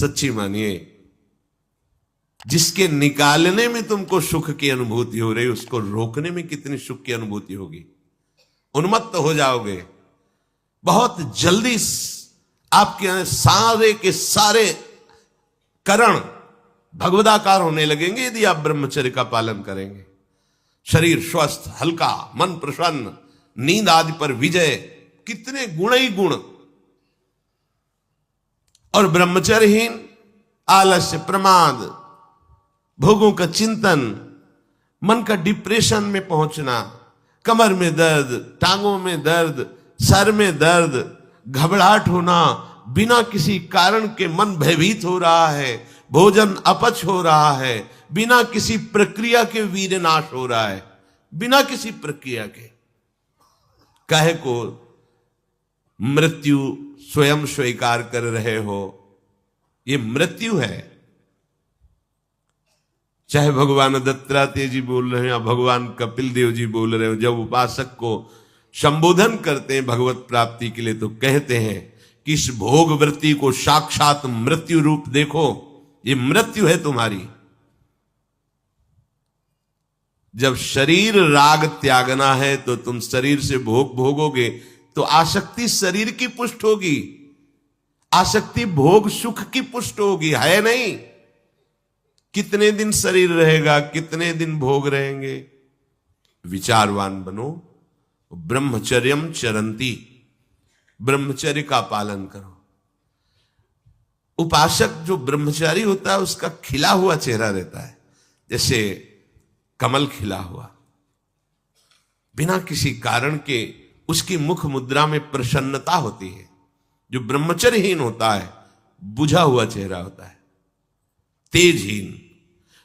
सच्ची मानिए। जिसके निकालने में तुमको सुख की अनुभूति हो रही, उसको रोकने में कितनी सुख की अनुभूति होगी। उन्मत्त हो जाओगे बहुत जल्दी। आपके सारे के सारे करण भगवदाकार होने लगेंगे यदि आप ब्रह्मचर्य का पालन करेंगे। शरीर स्वस्थ, हल्का, मन प्रसन्न, नींद आदि पर विजय, कितने गुण ही गुण। और ब्रह्मचर्यहीन आलस्य, प्रमाद, भोगों का चिंतन, मन का डिप्रेशन में पहुंचना, कमर में दर्द, टांगों में दर्द, सर में दर्द, घबराहट होना, बिना किसी कारण के मन भयभीत हो रहा है, भोजन अपच हो रहा है, बिना किसी प्रक्रिया के वीर नाश हो रहा है, बिना किसी प्रक्रिया के। काहे को मृत्यु स्वयं स्वीकार कर रहे हो, ये मृत्यु है। चाहे भगवान दत्तात्रेय जी बोल रहे हैं या भगवान कपिल देव जी बोल रहे हो, जब उपासक को संबोधन करते हैं भगवत प्राप्ति के लिए तो कहते हैं कि इस भोग वृत्ति को साक्षात मृत्यु रूप देखो, ये मृत्यु है तुम्हारी। जब शरीर राग त्यागना है तो तुम शरीर से भोग भोगोगे तो आसक्ति शरीर की पुष्ट होगी, आसक्ति भोग सुख की पुष्ट होगी, है नहीं। कितने दिन शरीर रहेगा, कितने दिन भोग रहेंगे। विचारवान बनो। ब्रह्मचर्यम चरंती, ब्रह्मचर्य का पालन करो। उपासक जो ब्रह्मचारी होता है उसका खिला हुआ चेहरा रहता है, जैसे कमल खिला हुआ, बिना किसी कारण के उसकी मुख मुद्रा में प्रसन्नता होती है। जो ब्रह्मचर्यहीन होता है बुझा हुआ चेहरा होता है, तेजहीन,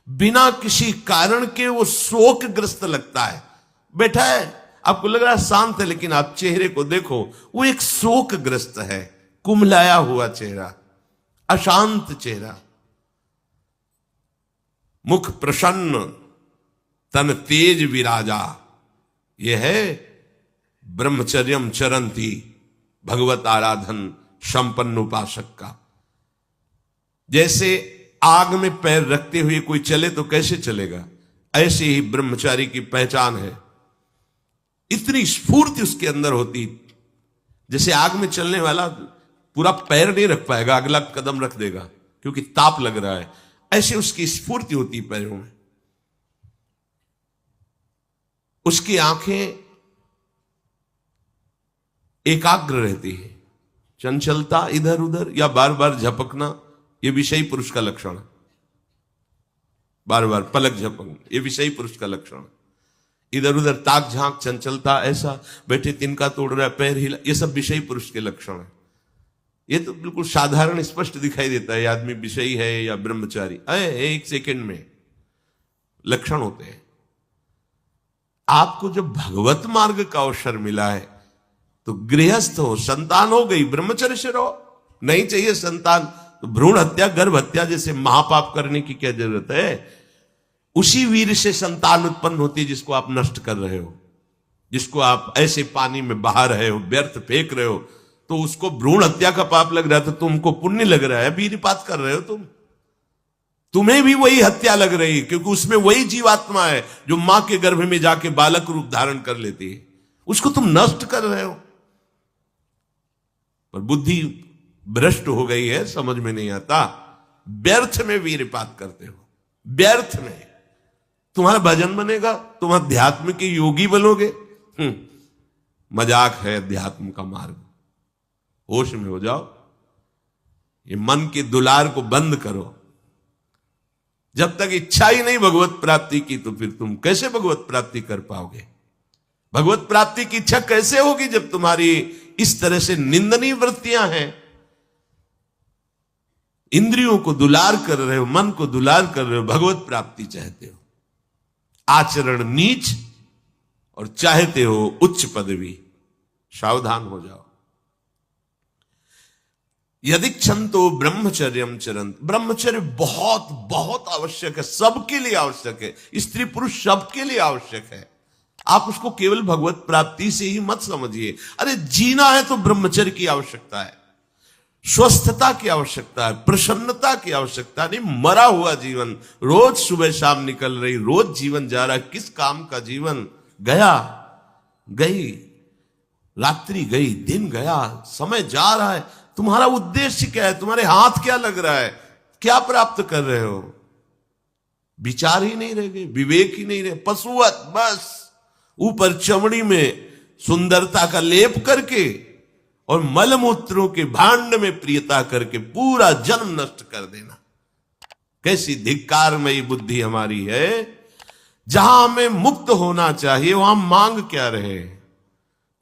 बिना किसी कारण के वो शोकग्रस्त लगता है। बैठा है, आपको लग रहा है शांत है, लेकिन आप चेहरे को देखो, वो एक शोकग्रस्त है, कुम्हलाया हुआ चेहरा, अशांत चेहरा। मुख प्रसन्न, तन तेज विराजा, यह है ब्रह्मचर्यम चरंती, भगवत आराधन संपन्न उपासक का। जैसे आग में पैर रखते हुए कोई चले तो कैसे चलेगा, ऐसे ही ब्रह्मचारी की पहचान है। इतनी स्फूर्ति उसके अंदर होती, जैसे आग में चलने वाला पूरा पैर नहीं रख पाएगा, अगला कदम रख देगा क्योंकि ताप लग रहा है, ऐसे उसकी स्फूर्ति होती पैरों में। उसकी आंखें एकाग्र रहती है, चंचलता इधर उधर या बार बार झपकना यह विषयी पुरुष का लक्षण है। बार बार पलक झपकना यह विषयी पुरुष का लक्षण है। इधर उधर ताक झांक, चंचलता, ऐसा बैठे तिनका तोड़ रहा है, पैर हिला, ये सब विषयी पुरुष के लक्षण है। ये तो बिल्कुल साधारण स्पष्ट दिखाई देता है आदमी विषयी है या ब्रह्मचारी, एक सेकंड में लक्षण होते हैं। आपको जब भगवत मार्ग का अवसर मिला है तो गृहस्थ हो, संतान हो गई, ब्रह्मचर्य से रहो। नहीं चाहिए संतान तो भ्रूण हत्या, गर्भ हत्या जैसे महापाप करने की क्या जरूरत है। उसी वीर से संतान उत्पन्न होती है जिसको आप नष्ट कर रहे हो, जिसको आप ऐसे पानी में बहा रहे हो, व्यर्थ फेंक रहे हो, तो उसको भ्रूण हत्या का पाप लग रहा है तो तुमको पुण्य लग रहा है, वीरपात कर रहे हो तुम्हें भी वही हत्या लग रही है, क्योंकि उसमें वही जीवात्मा है जो मां के गर्भ में जाके बालक रूप धारण कर लेती है, उसको तुम नष्ट कर रहे हो। पर बुद्धि भ्रष्ट हो गई है, समझ में नहीं आता, व्यर्थ में वीरपात करते हो, व्यर्थ में। तुम्हारा भजन बनेगा, तुम अध्यात्म के योगी बनोगे, मजाक है अध्यात्म का मार्ग। होश में हो जाओ, ये मन के दुलार को बंद करो। जब तक इच्छा ही नहीं भगवत प्राप्ति की तो फिर तुम कैसे भगवत प्राप्ति कर पाओगे। भगवत प्राप्ति की इच्छा कैसे होगी जब तुम्हारी इस तरह से निंदनीय वृत्तियां हैं। इंद्रियों को दुलार कर रहे हो, मन को दुलार कर रहे हो, भगवत प्राप्ति चाहते हो, आचरण नीच और चाहते हो उच्च पदवी। सावधान हो जाओ। यदि क्षंतो ब्रह्मचर्यम चरंत, ब्रह्मचर्य बहुत बहुत आवश्यक है, सबके लिए आवश्यक है, स्त्री पुरुष सबके लिए आवश्यक है। आप उसको केवल भगवत प्राप्ति से ही मत समझिए। अरे जीना है तो ब्रह्मचर्य की आवश्यकता है। स्वस्थता की आवश्यकता है, प्रसन्नता की आवश्यकता नहीं। मरा हुआ जीवन, रोज सुबह शाम निकल रही, रोज जीवन जा रहा है, किस काम का जीवन? गया, गई रात्रि, गई दिन, गया समय, जा रहा है। तुम्हारा उद्देश्य क्या है? तुम्हारे हाथ क्या लग रहा है? क्या प्राप्त कर रहे हो? विचार ही नहीं रह गए, विवेक ही नहीं रहे, पशुवत बस ऊपर चमड़ी में सुंदरता का लेप करके और मलमूत्रों के भांड में प्रियता करके पूरा जन्म नष्ट कर देना। कैसी धिक्कारमयी बुद्धि हमारी है। जहां हमें मुक्त होना चाहिए वहां मांग क्या रहे।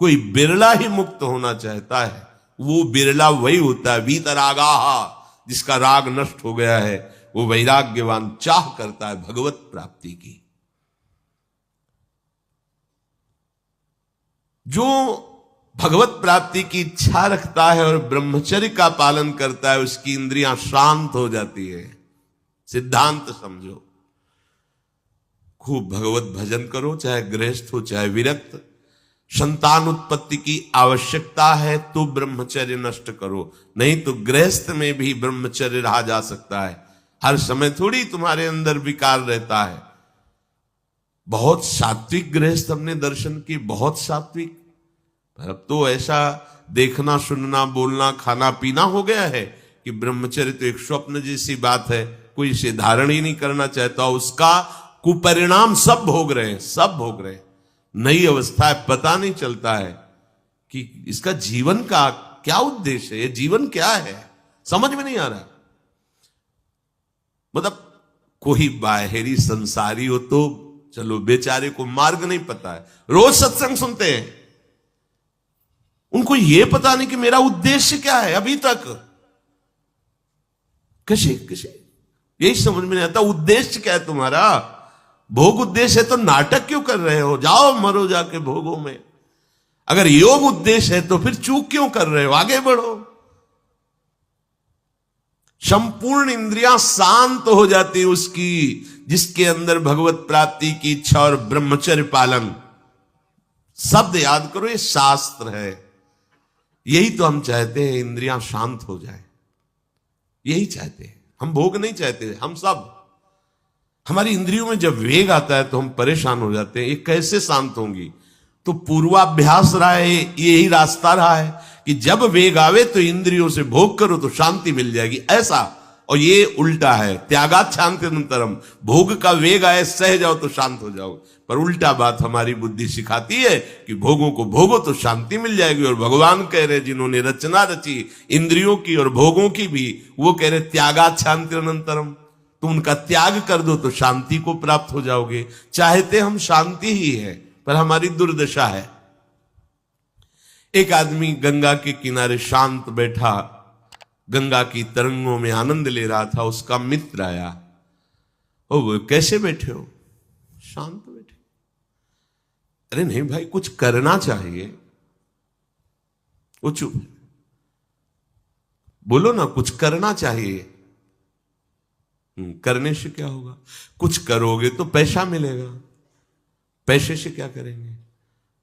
कोई बिरला ही मुक्त होना चाहता है, वो बिरला वही होता है वीतरागा, जिसका राग नष्ट हो गया है, वो वैराग्यवान चाह करता है भगवत प्राप्ति की। जो भगवत प्राप्ति की इच्छा रखता है और ब्रह्मचर्य का पालन करता है, उसकी इंद्रियां शांत हो जाती है। सिद्धांत समझो, खूब भगवत भजन करो, चाहे गृहस्थ हो चाहे विरक्त। संतान उत्पत्ति की आवश्यकता है तो ब्रह्मचर्य नष्ट करो, नहीं तो गृहस्थ में भी ब्रह्मचर्य रहा जा सकता है। हर समय थोड़ी तुम्हारे अंदर विकार रहता है। बहुत सात्विक गृहस्थ हमने दर्शन की, बहुत सात्विक। पर अब तो ऐसा देखना, सुनना, बोलना, खाना पीना हो गया है कि ब्रह्मचर्य तो एक स्वप्न जैसी बात है, कोई इसे धारण ही नहीं करना चाहता। उसका कुपरिणाम सब भोग रहे हैं, सब भोग रहे हैं। नई अवस्था है, पता नहीं चलता है कि इसका जीवन का क्या उद्देश्य है, ये जीवन क्या है, समझ में नहीं आ रहा। मतलब कोई बाहरी संसारी हो तो चलो, बेचारे को मार्ग नहीं पता है, रोज सत्संग सुनते हैं, उनको यह पता नहीं कि मेरा उद्देश्य क्या है। अभी तक कैसे यही समझ में नहीं आता, उद्देश्य क्या है तुम्हारा? भोग उद्देश्य है तो नाटक क्यों कर रहे हो? जाओ मरो जाके भोगों में। अगर योग उद्देश्य है तो फिर चूक क्यों कर रहे हो? आगे बढ़ो। संपूर्ण इंद्रियां शांत हो जाती है उसकी, जिसके अंदर भगवत प्राप्ति की इच्छा और ब्रह्मचर्य पालन। शब्द याद करो, ये शास्त्र है। यही तो हम चाहते हैं, इंद्रियां शांत हो जाए, यही चाहते हैं हम। भोग नहीं चाहते हम सब। हमारी इंद्रियों में जब वेग आता है तो हम परेशान हो जाते हैं, ये कैसे शांत होंगी? तो पूर्वाभ्यास रहा है, यही रास्ता रहा है कि जब वेग आवे तो इंद्रियों से भोग करो तो शांति मिल जाएगी, ऐसा। और ये उल्टा है, त्यागात शांतिरंतरम। भोग का वेग आए, सह जाओ तो शांत हो जाओ। पर उल्टा बात हमारी बुद्धि सिखाती है कि भोगों को भोगो तो शांति मिल जाएगी। और भगवान कह रहे, जिन्होंने रचना रची इंद्रियों की और भोगों की भी, वो कह रहे त्यागात शांतिरंतरम। तुम उनका त्याग कर दो तो शांति को प्राप्त हो जाओगे। चाहते हम शांति ही है, पर हमारी दुर्दशा है। एक आदमी गंगा के किनारे शांत बैठा, गंगा की तरंगों में आनंद ले रहा था। उसका मित्र आया, ओ वो कैसे बैठे हो? शांत बैठे। अरे नहीं भाई, कुछ करना चाहिए। वो चुप, बोलो ना, कुछ करना चाहिए। करने से क्या होगा? कुछ करोगे तो पैसा मिलेगा। पैसे से क्या करेंगे?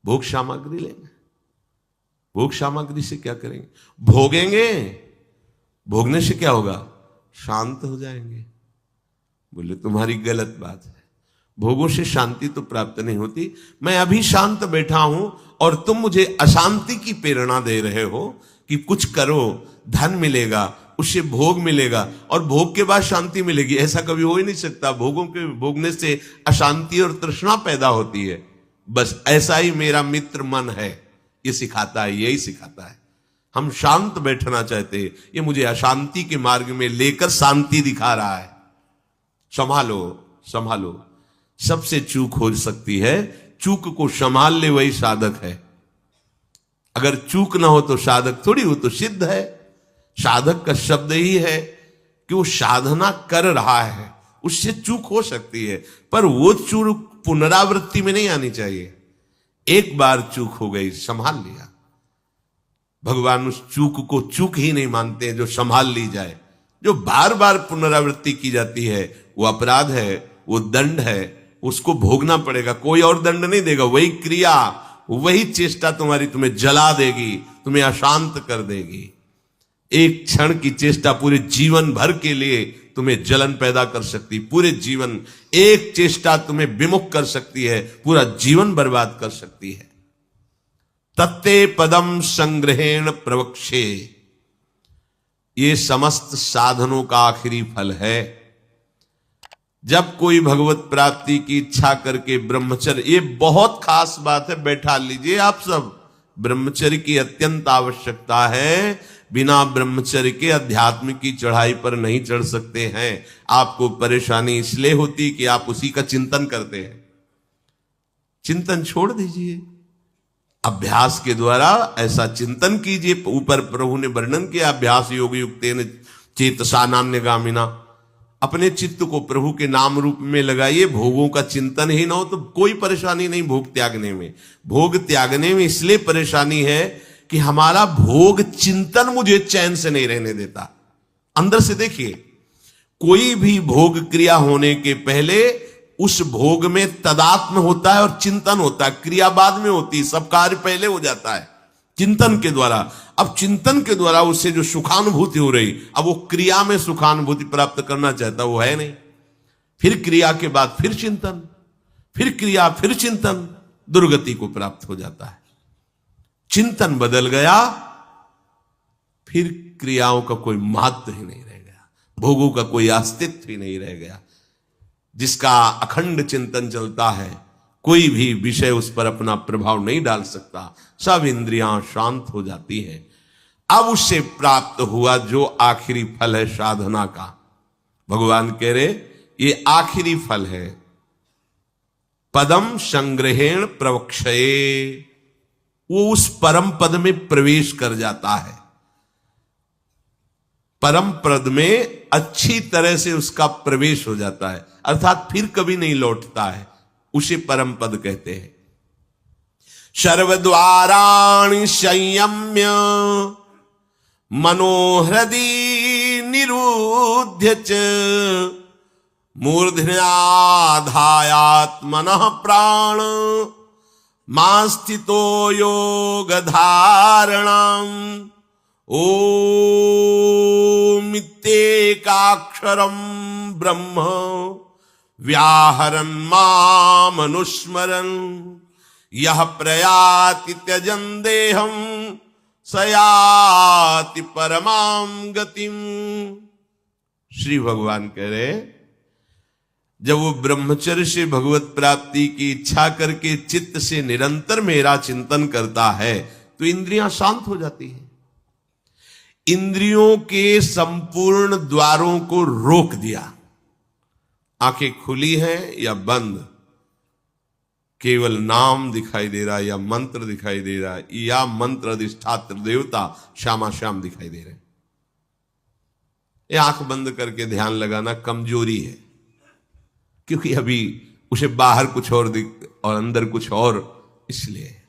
भोग सामग्री लेंगे। भोग सामग्री से क्या करेंगे? भोगेंगे। भोगने से क्या होगा? शांत हो जाएंगे। बोले तुम्हारी गलत बात है, भोगों से शांति तो प्राप्त नहीं होती। मैं अभी शांत बैठा हूं और तुम मुझे अशांति की प्रेरणा दे रहे हो कि कुछ करो, धन मिलेगा, उससे भोग मिलेगा और भोग के बाद शांति मिलेगी। ऐसा कभी हो ही नहीं सकता। भोगों के भोगने से अशांति और तृष्णा पैदा होती है। बस ऐसा ही मेरा मित्र मन है, ये सिखाता है, यही सिखाता है। हम शांत बैठना चाहते हैं, ये मुझे अशांति के मार्ग में लेकर शांति दिखा रहा है। संभालो, संभालो। सबसे चूक हो सकती है, चूक को संभाल ले वही साधक है। अगर चूक ना हो तो साधक थोड़ी हो, तो सिद्ध है। साधक का शब्द ही है कि वो साधना कर रहा है, उससे चूक हो सकती है, पर वो चूक पुनरावृत्ति में नहीं आनी चाहिए। एक बार चूक हो गई, संभाल लिया। भगवान उस चूक को चूक ही नहीं मानते जो संभाल ली जाए। जो बार बार पुनरावृत्ति की जाती है वो अपराध है, वो दंड है, उसको भोगना पड़ेगा। कोई और दंड नहीं देगा। वही क्रिया, वही चेष्टा तुम्हारी तुम्हें जला देगी, तुम्हें अशांत कर देगी। एक क्षण की चेष्टा पूरे जीवन भर के लिए तुम्हें जलन पैदा कर सकती, पूरे जीवन एक चेष्टा तुम्हें विमुख कर सकती है, पूरा जीवन बर्बाद कर सकती है। तत्ते पदम संग्रहेण प्रवक्षे, ये समस्त साधनों का आखिरी फल है। जब कोई भगवत प्राप्ति की इच्छा करके ब्रह्मचर्य, ये बहुत खास बात है, बैठा लीजिए आप सब, ब्रह्मचर्य की अत्यंत आवश्यकता है। बिना ब्रह्मचर्य के अध्यात्म की चढ़ाई पर नहीं चढ़ सकते हैं। आपको परेशानी इसलिए होती कि आप उसी का चिंतन करते हैं। चिंतन छोड़ दीजिए, अभ्यास के द्वारा ऐसा चिंतन कीजिए। ऊपर प्रभु ने वर्णन किया, अभ्यास योग युक्तेन चेतसा नान्यगामिना, अपने चित्त को प्रभु के नाम रूप में लगाइए। भोगों का चिंतन ही ना हो तो कोई परेशानी नहीं भोग त्यागने में। भोग त्यागने में इसलिए परेशानी है कि हमारा भोग चिंतन मुझे चैन से नहीं रहने देता। अंदर से देखिए, कोई भी भोग क्रिया होने के पहले उस भोग में तदात्म होता है और चिंतन होता है। क्रिया बाद में होती है, सब कार्य पहले हो जाता है चिंतन के द्वारा। अब चिंतन के द्वारा उससे जो सुखानुभूति हो रही, अब वो क्रिया में सुखानुभूति प्राप्त करना चाहता, वो है नहीं। फिर क्रिया के बाद फिर चिंतन, फिर क्रिया, फिर चिंतन, दुर्गति को प्राप्त हो जाता है। चिंतन बदल गया, फिर क्रियाओं का कोई महत्व ही नहीं रह गया, भोगों का कोई अस्तित्व ही नहीं रह गया। जिसका अखंड चिंतन चलता है, कोई भी विषय उस पर अपना प्रभाव नहीं डाल सकता, सब इंद्रियां शांत हो जाती हैं। अब उससे प्राप्त हुआ जो आखिरी फल है साधना का, भगवान कह रहे ये आखिरी फल है। पदम संग्रहेण प्रवक्षये, वो उस परम पद में प्रवेश कर जाता है। परम पद में अच्छी तरह से उसका प्रवेश हो जाता है, अर्थात फिर कभी नहीं लौटता है, उसे परम पद कहते हैं। सर्वद्वाराणि संयम्य मनोहृदि निरुध्य च मूर्धन्याधायात्मनः प्राण मास्थितो योग धारणम ओमित्येकाक्षरम ब्रह्म व्याहरन् मामनुस्मरन् यह प्रयाति त्यजन् देहं सयाति परमां गतिम। श्री भगवान कह रहे, जब वो ब्रह्मचर्य से भगवत प्राप्ति की इच्छा करके चित्त से निरंतर मेरा चिंतन करता है तो इंद्रियां शांत हो जाती हैं। इंद्रियों के संपूर्ण द्वारों को रोक दिया। आंखें खुली हैं या बंद, केवल नाम दिखाई दे रहा है या मंत्र दिखाई दे रहा है, या मंत्र अधिष्ठात्र देवता श्यामा श्याम दिखाई दे रहे हैं। ये आंख बंद करके ध्यान लगाना कमजोरी है, क्योंकि अभी उसे बाहर कुछ और दिख और अंदर कुछ और। इसलिए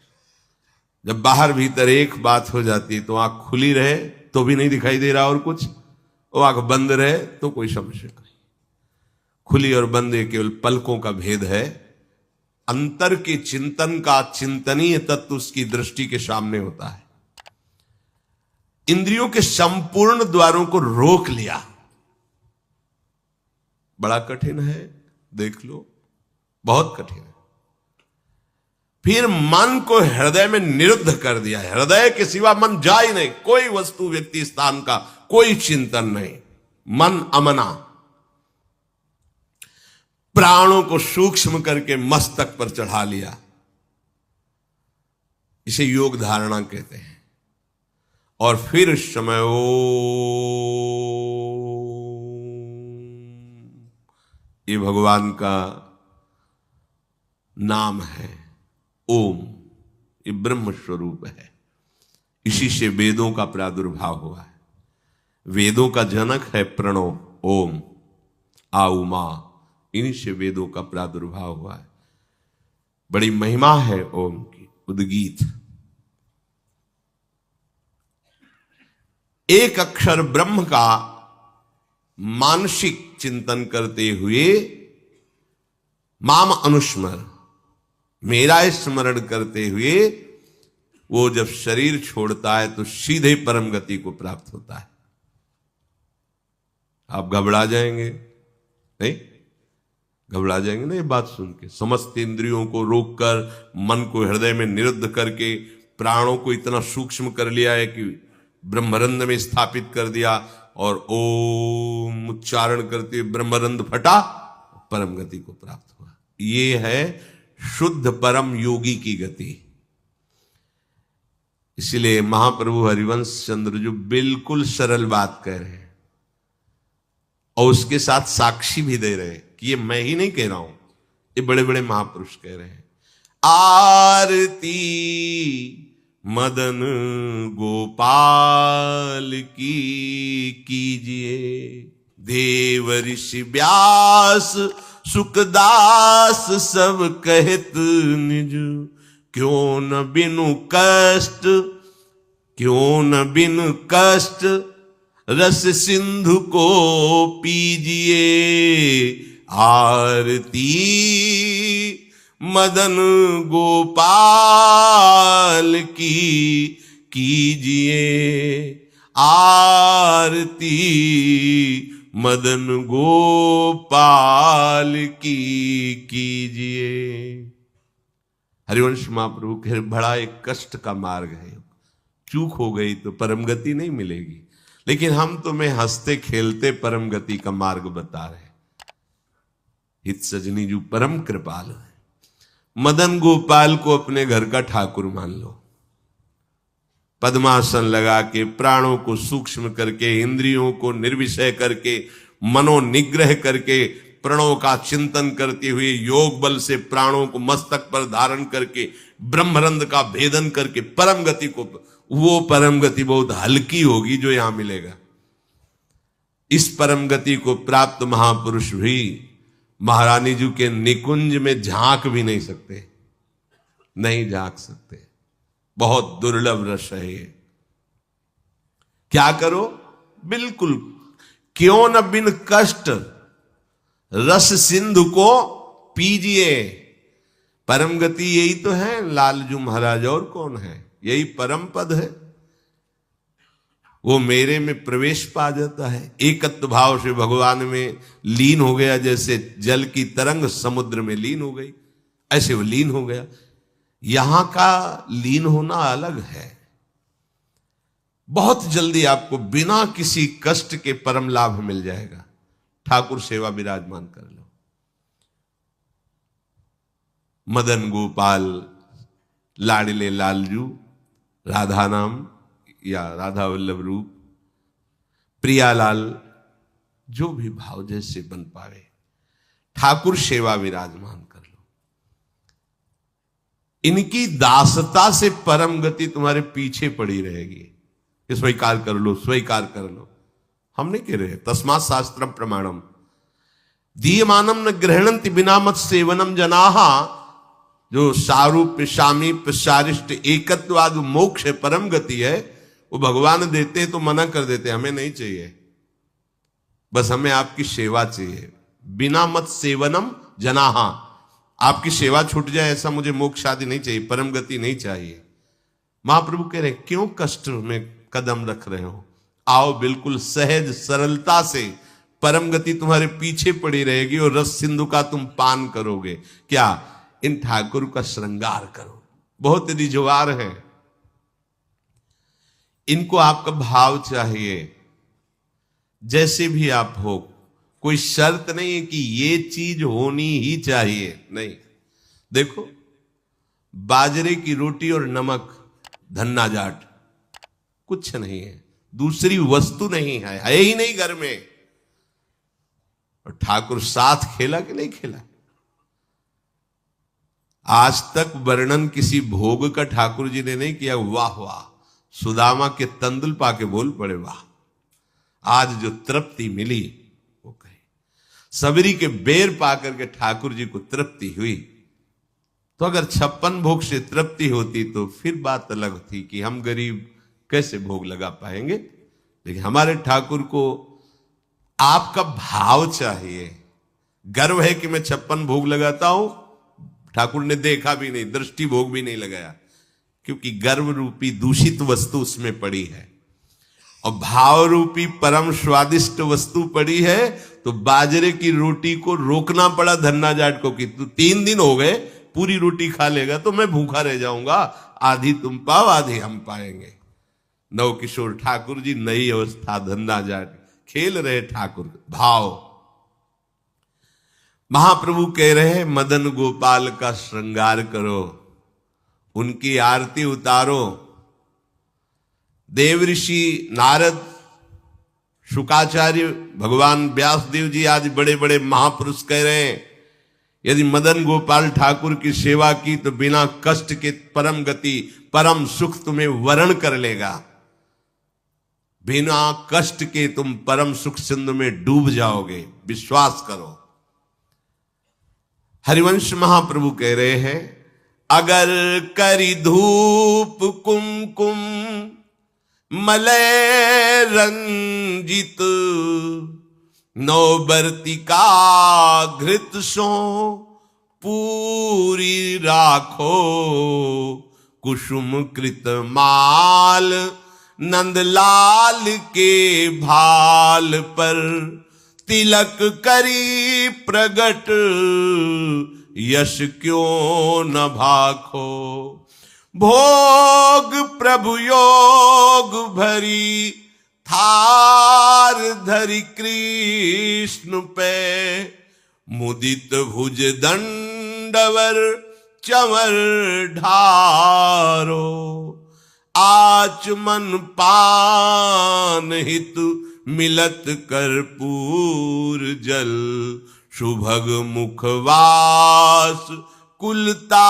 जब बाहर भीतर एक बात हो जाती है तो आंख खुली रहे तो भी नहीं दिखाई दे रहा और कुछ, और आंख बंद रहे तो कोई समस्या नहीं। खुली और बंद ये केवल पलकों का भेद है। अंतर के चिंतन का चिंतनीय तत्व उसकी दृष्टि के सामने होता है। इंद्रियों के संपूर्ण द्वारों को रोक लिया, बड़ा कठिन है, देख लो, बहुत कठिन है। फिर मन को हृदय में निरुद्ध कर दिया। हृदय के सिवा मन जा ही नहीं, कोई वस्तु व्यक्ति स्थान का कोई चिंतन नहीं, मन अमना। प्राणों को सूक्ष्म करके मस्तक पर चढ़ा लिया, इसे योग धारणा कहते हैं। और फिर इस समय ये भगवान का नाम है ओम, ये ब्रह्म स्वरूप है। इसी से वेदों का प्रादुर्भाव हुआ है। वेदों का जनक है प्रणव, ओम, आ उमा, इन्हीं से वेदों का प्रादुर्भाव हुआ है। बड़ी महिमा है ओम की। उद्गीत, एक अक्षर ब्रह्म का मानसिक चिंतन करते हुए माम अनुस्मर, मेरा स्मरण करते हुए वो जब शरीर छोड़ता है तो सीधे परम गति को प्राप्त होता है। आप घबरा जाएंगे, नहीं घबरा जाएंगे ना ये बात सुन के। समस्त इंद्रियों को रोककर, मन को हृदय में निरुद्ध करके, प्राणों को इतना सूक्ष्म कर लिया है कि ब्रह्मरंध में स्थापित कर दिया, और ओम उच्चारण करते ब्रह्मरंध फटा, परम गति को प्राप्त हुआ। ये है शुद्ध परम योगी की गति। इसलिए महाप्रभु हरिवंश चंद्र जो बिल्कुल सरल बात कह रहे हैं और उसके साथ साक्षी भी दे रहे हैं कि ये मैं ही नहीं कह रहा हूं, ये बड़े बड़े महापुरुष कह रहे हैं। आरती मदन गोपाल की कीजिए, देव ऋषि व्यास सुखदास सब कहत निज, क्यों न बिनु कष्ट, क्यों न बिनु कष्ट रस सिंधु को पीजिए। आरती मदन गोपाल की कीजिए, आरती मदन गोपाल की कीजिए। हरिवंश महाप्रभु के बड़ा एक कष्ट का मार्ग है, चूक हो गई तो परम गति नहीं मिलेगी, लेकिन हम तुम्हें हंसते खेलते परम गति का मार्ग बता रहे हैं। हित सजनी जो परम कृपाल है, मदन गोपाल को अपने घर का ठाकुर मान लो। पद्मासन लगा के, प्राणों को सूक्ष्म करके, इंद्रियों को निर्विषय करके, मनोनिग्रह करके, प्रणों का चिंतन करते हुए, योग बल से प्राणों को मस्तक पर धारण करके, ब्रह्मरंध का भेदन करके परम गति को, वो परम गति बहुत हल्की होगी जो यहां मिलेगा। इस परम गति को प्राप्त महापुरुष भी महारानी जी के निकुंज में झांक भी नहीं सकते, नहीं झांक सकते। बहुत दुर्लभ रस है ये। क्या करो? बिल्कुल क्यों न बिन कष्ट रस सिंधु को पीजिए। परम गति यही तो है लालजू महाराज, और कौन है? यही परम पद है। वो मेरे में प्रवेश पा जाता है, एकत्व भाव से भगवान में लीन हो गया। जैसे जल की तरंग समुद्र में लीन हो गई, ऐसे वो लीन हो गया। यहां का लीन होना अलग है। बहुत जल्दी आपको बिना किसी कष्ट के परम लाभ मिल जाएगा। ठाकुर सेवा विराजमान कर लो। मदन गोपाल लाडले लालजू, राधा नाम या राधा वल्लभ रूप, प्रियालाल, जो भी भाव जैसे बन पावे, ठाकुर सेवा विराजमान कर लो। इनकी दासता से परम गति तुम्हारे पीछे पड़ी रहेगी। स्वीकार कर लो, स्वीकार कर लो। हम नहीं कह रहे, तस्मात् शास्त्रम प्रमाणम दीयमानम न गृहणन्ति बिना मत सेवनम जनाहा। जो सारूप्य सामीप्य सारिष्ट एकत्वाद मोक्ष है, परम गति है, वो भगवान देते तो मना कर देते, हमें नहीं चाहिए, बस हमें आपकी सेवा चाहिए। बिना मत सेवनम जनाहा, आपकी सेवा छूट जाए ऐसा मुझे मोक्ष आदि नहीं चाहिए, परम गति नहीं चाहिए। महाप्रभु कह रहे क्यों कष्ट में कदम रख रहे हो? आओ बिल्कुल सहज सरलता से, परम गति तुम्हारे पीछे पड़ी रहेगी और रस सिंधु का तुम पान करोगे। क्या? इन ठाकुर का श्रृंगार करो। बहुत रिजवार है, इनको आपका भाव चाहिए। जैसे भी आप हो, कोई शर्त नहीं है कि ये चीज होनी ही चाहिए, नहीं। देखो, बाजरे की रोटी और नमक, धन्ना जाट, कुछ नहीं है, दूसरी वस्तु नहीं है ही नहीं घर में। और ठाकुर साथ खेला कि नहीं खेला? आज तक वर्णन किसी भोग का ठाकुर जी ने नहीं किया। वाह वाह, सुदामा के तंदुल पाके बोल पड़े वाह। आज जो तृप्ति मिली वो कहे, सबरी के बेर पाकर के ठाकुर जी को तृप्ति हुई। तो अगर 56 भोग से तृप्ति होती तो फिर बात अलग थी कि हम गरीब कैसे भोग लगा पाएंगे। लेकिन हमारे ठाकुर को आपका भाव चाहिए। गर्व है कि मैं 56 भोग लगाता हूं, ठाकुर ने देखा भी नहीं, दृष्टि भोग भी नहीं लगाया, क्योंकि गर्व रूपी दूषित वस्तु उसमें पड़ी है। और भाव रूपी परम स्वादिष्ट वस्तु पड़ी है, तो बाजरे की रोटी को रोकना पड़ा धन्ना जाट को कि तू 3 दिन हो गए पूरी रोटी खा लेगा तो मैं भूखा रह जाऊंगा, आधी तुम पाओ आधी हम पाएंगे। नवकिशोर ठाकुर जी नई अवस्था धन्ना जाट खेल रहे ठाकुर भाव। महाप्रभु कह रहे मदन गोपाल का श्रृंगार करो, उनकी आरती उतारो। देव ऋषि नारद, शुकाचार्य, भगवान व्यासदेव जी आज बड़े बड़े महापुरुष कह रहे हैं यदि मदन गोपाल ठाकुर की सेवा की तो बिना कष्ट के परम गति परम सुख तुम्हें वरण कर लेगा। बिना कष्ट के तुम परम सुख सिंधु में डूब जाओगे, विश्वास करो। हरिवंश महाप्रभु कह रहे हैं अगर करी धूप कुमकुम मलय रंजित, नौबर्तिका घृत सो पूरी राखो, कुसुम कृत माल नंदलाल के भाल पर, तिलक करी प्रगट यश क्यों न भाखो, भोग प्रभु योग भरी थार धरि कृष्ण पे, मुदित भुज दंडवर चमर ढारो, आचमन पान हित मिलत कर्पूर जल, सुभग मुखवास कुलता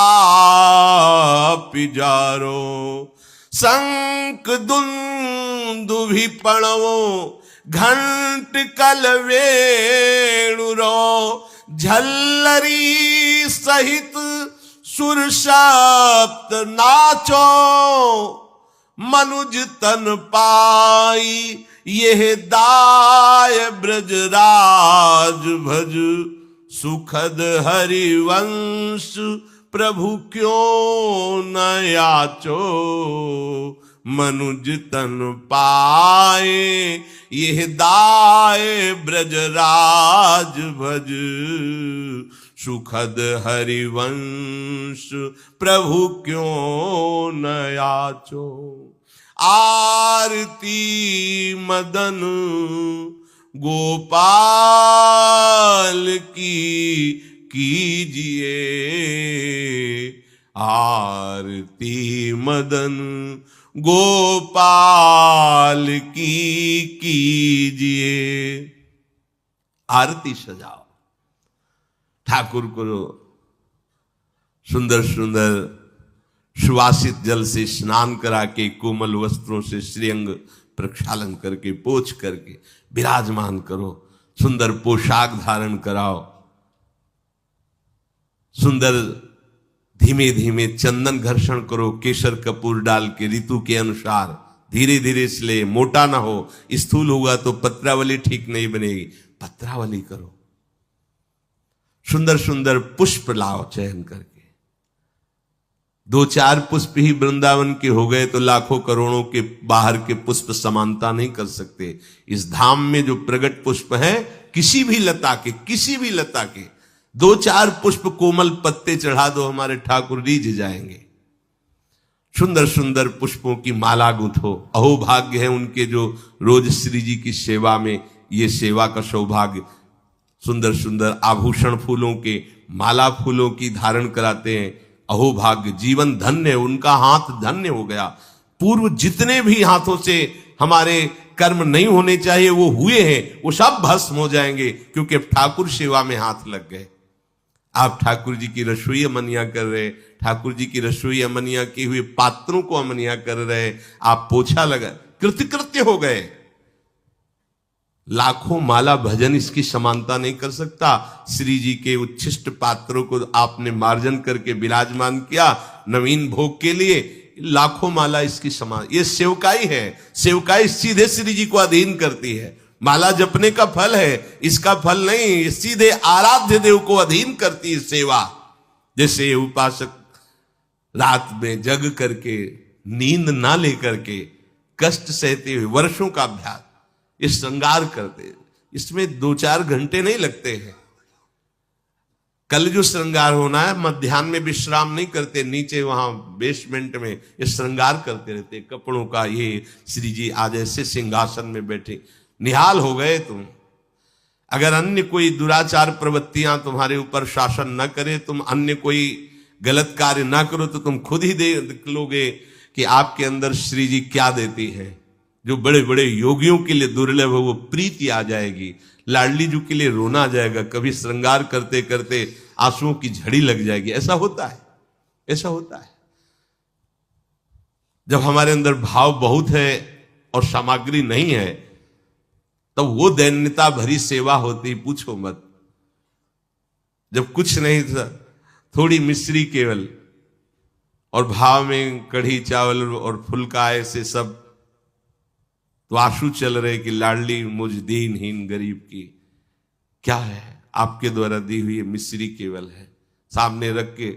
पिजारो, शंख दुंदुभि पणवो घंट कल वेणुरो, झल्लरी सहित सुर सप्त नाचो, मनुज तन पाई यह दाय ब्रजराज भज, सुखद हरिवंश प्रभु क्यों न याचो, मनुज तन पाए यह दाय ब्रजराज भज, सुखद हरिवंश प्रभु क्यों न याचो। आरती मदन गोपाल की कीजिए, आरती मदन गोपाल की कीजिए। आरती सजाओ, ठाकुर को सुंदर सुंदर सुवासित जल से स्नान करा के, कोमल वस्त्रों से श्रीअंग प्रक्षालन करके, पोछ करके विराजमान करो, सुंदर पोशाक धारण कराओ, सुंदर धीमे धीमे चंदन घर्षण करो, केसर कपूर डाल के ऋतु के अनुसार धीरे धीरे, इसलिए मोटा ना हो, स्थूल होगा तो पत्रावली ठीक नहीं बनेगी, पत्रावली करो। सुंदर सुंदर पुष्प लाओ चयन करके, 2-4 पुष्प ही वृंदावन के हो गए तो लाखों करोड़ों के बाहर के पुष्प समानता नहीं कर सकते। इस धाम में जो प्रगट पुष्प है, किसी भी लता के 2-4 पुष्प कोमल पत्ते चढ़ा दो, हमारे ठाकुर रीझ जाएंगे। सुंदर सुंदर पुष्पों की माला गूंथो, अहो भाग्य है उनके जो रोज श्री जी की सेवा में ये सेवा का सौभाग्य, सुंदर सुंदर आभूषण फूलों के, माला फूलों की धारण कराते हैं, अहो भाग्य, जीवन धन्य है, उनका हाथ धन्य हो गया। पूर्व जितने भी हाथों से हमारे कर्म नहीं होने चाहिए वो हुए हैं, वो सब भस्म हो जाएंगे, क्योंकि ठाकुर सेवा में हाथ लग गए। आप ठाकुर जी की रसोई अमनिया कर रहे, ठाकुर जी की रसोई अमनिया किए हुए पात्रों को अमनिया कर रहे, आप पोछा लगा, कृतकृत्य हो गए। लाखों माला भजन इसकी समानता नहीं कर सकता। श्री जी के उच्छिष्ट पात्रों को आपने मार्जन करके विराजमान किया नवीन भोग के लिए, लाखों माला इसकी समान, ये सेवकाई है। सेवकाई सीधे श्री जी को अधीन करती है, माला जपने का फल है, इसका फल नहीं, सीधे आराध्य देव को अधीन करती है सेवा। जैसे उपासक रात में जग करके, नींद ना लेकर के कष्ट सहते हुए, वर्षों का अभ्यास, ये श्रृंगार करते, इसमें 2-4 घंटे नहीं लगते हैं। कल जो श्रृंगार होना है, मध्याह्न में विश्राम नहीं करते, नीचे वहां बेसमेंट में ये श्रृंगार करते रहते कपड़ों का। ये श्री जी आज ऐसे सिंहासन में बैठे, निहाल हो गए तुम। अगर अन्य कोई दुराचार प्रवृत्तियां तुम्हारे ऊपर शासन न करे, तुम अन्य कोई गलत कार्य ना करो, तो तुम खुद ही देख लोगे कि आपके अंदर श्री जी क्या देती है। जो बड़े बड़े योगियों के लिए दुर्लभ है, वो प्रीति आ जाएगी। लाडली जी के लिए रोना आ जाएगा, कभी श्रृंगार करते करते आंसुओं की झड़ी लग जाएगी। ऐसा होता है, ऐसा होता है। जब हमारे अंदर भाव बहुत है और सामग्री नहीं है, तब वो दैन्यता भरी सेवा होती, पूछो मत। जब कुछ नहीं था, थोड़ी मिश्री केवल, और भाव में कढ़ी चावल और फुल्का ऐसे सब, तो आंसू चल रहे कि लाडली मुझ दीनहीन गरीब की क्या है, आपके द्वारा दी हुई मिश्री केवल है, सामने रख के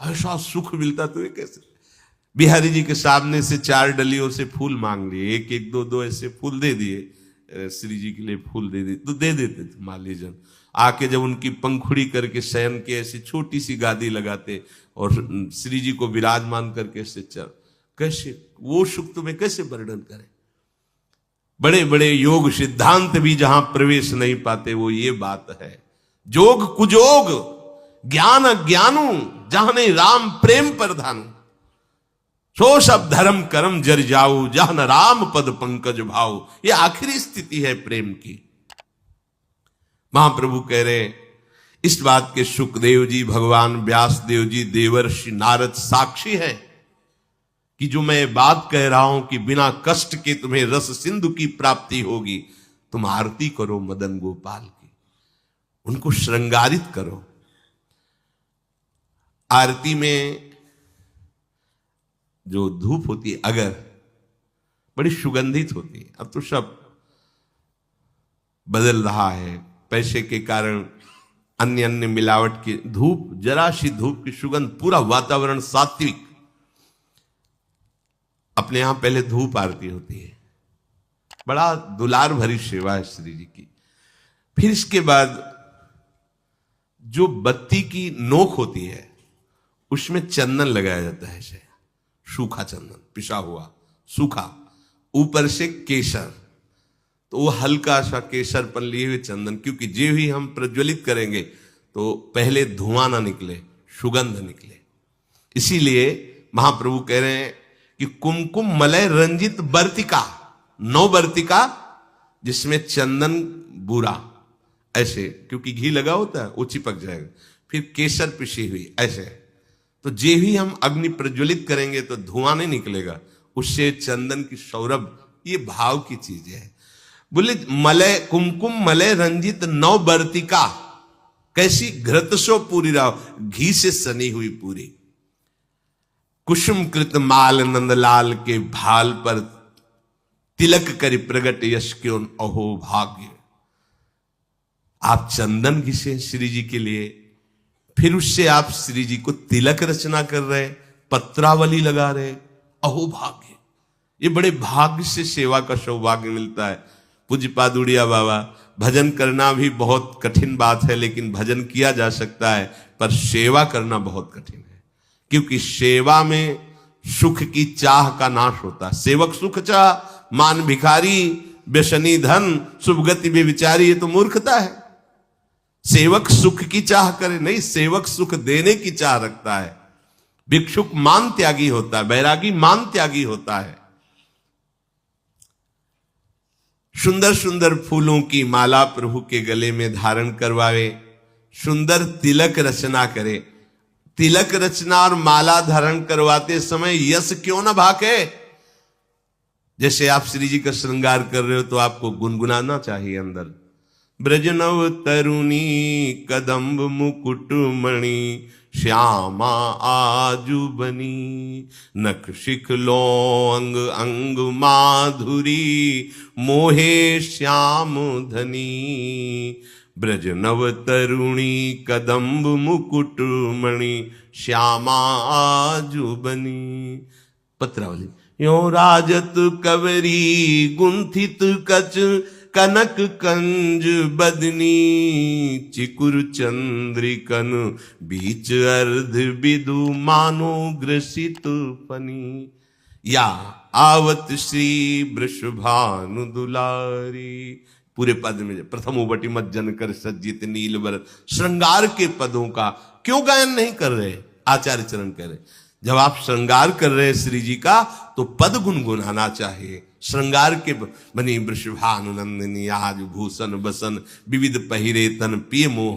ऐसा सुख मिलता। तो ये कैसे? बिहारी जी के सामने से 4 डलियों से फूल मांग लिए, एक एक 2-2 ऐसे फूल दे दिए, श्री जी के लिए फूल दे दिए, तो दे देते थे माली जन। आके जब उनकी पंखुड़ी करके शयन के ऐसी छोटी सी गादी लगाते और श्री जी को विराजमान करके ऐसे चल, कैसे वो सुख तुम्हें कैसे वर्णन करें। बड़े बड़े योग सिद्धांत भी जहां प्रवेश नहीं पाते, वो ये बात है। जोग कुजोग ज्ञान अज्ञानू, जहां नहीं राम प्रेम पर धानु, सो सब धर्म कर्म जर जाऊ, जहां न राम पद पंकज भाऊ। ये आखिरी स्थिति है प्रेम की। महाप्रभु कह रहे, इस बात के सुखदेव जी, भगवान व्यासदेव जी, देवर्षि नारद साक्षी है कि जो मैं बात कह रहा हूं कि बिना कष्ट के तुम्हें रस सिंधु की प्राप्ति होगी, तुम आरती करो मदन गोपाल की, उनको श्रृंगारित करो। आरती में जो धूप होती है, अगर बड़ी सुगंधित होती है। अब तो सब बदल रहा है, पैसे के कारण अन्य अन्य मिलावट की धूप, जरा सी धूप की सुगंध, पूरा वातावरण सात्विक। अपने यहां पहले धूप आरती होती है, बड़ा दुलार भरी सेवा है श्री जी की। फिर इसके बाद जो बत्ती की नोक होती है, उसमें चंदन लगाया जाता है, ऐसे सूखा चंदन, पिसा हुआ सूखा, ऊपर से केसर, तो वो हल्का सा केसरपन लिए हुए चंदन, क्योंकि जो ही हम प्रज्वलित करेंगे तो पहले धुआं ना निकले, सुगंध निकले। इसीलिए महाप्रभु कह रहे हैं कि कुमकुम मलय रंजित बर्तिका, 9 बर्तिका जिसमें चंदन बूरा, ऐसे, क्योंकि घी लगा होता है वो चिपक जाएगा। फिर केसर पिसी हुई, ऐसे, तो जे ही हम अग्नि प्रज्वलित करेंगे तो धुआं नहीं निकलेगा, उससे चंदन की सौरभ, ये भाव की चीज है। बोले मलय, कुमकुम मलय रंजित 9 बर्तिका, कैसी? घृतसो पूरी राव, घी से सनी हुई पूरी। कुसुम कृत माल नंदलाल के भाल पर, तिलक करि प्रगट यश क्यों अहो भाग्य। आप चंदन घिसे श्री जी के लिए, फिर उससे आप श्री जी को तिलक रचना कर रहे, पत्रावली लगा रहे, अहो भाग्य। ये बड़े भाग्य से सेवा का सौभाग्य मिलता है। पूज्य पादुड़िया बाबा, भजन करना भी बहुत कठिन बात है, लेकिन भजन किया जा सकता है, पर सेवा करना बहुत कठिन है, क्योंकि सेवा में सुख की चाह का नाश होता है। सेवक सुख चाह, मान भिखारी, व्यसनी धन, शुभ गति बेविचारी, ये तो मूर्खता है। सेवक सुख की चाह करे नहीं, सेवक सुख देने की चाह रखता है। भिक्षुक मान त्यागी होता है, बैरागी मान त्यागी होता है। सुंदर सुंदर फूलों की माला प्रभु के गले में धारण करवावे, सुंदर तिलक रचना करे। तिलक रचना और माला धारण करवाते समय यश क्यों ना भाके? जैसे आप श्री जी का श्रृंगार कर रहे हो तो आपको गुनगुनाना चाहिए अंदर, ब्रजनव तरुणी कदम्ब मुकुट मणि, श्यामा आजू बनी, नख शिख लोंग अंग माधुरी, मोहे श्याम धनी। ब्रजनव तरुणी कदम्ब मुकुट मणि, श्यामा आजू बनी। पत्रावली, यो राजत कवरी गुंथित कच कनक कंज बदनी चिकुर चंद्रिकन बीच अर्ध बिदु मानो ग्रसित फनी या आवत श्री वृषभानु दुलारी। पूरे पद में प्रथम उबटी मज्जन कर सज्जित नीलवर श्रृंगार के पदों का क्यों गायन नहीं कर रहे? आचार्य चरण कह रहे जब आप श्रृंगार कर रहे श्री जी का तो पद गुनगुनाना चाहिए। श्रृंगार के बनी वृषभानुनंदिनी आज भूषण बसन विविध पहिरे तन पिय मोह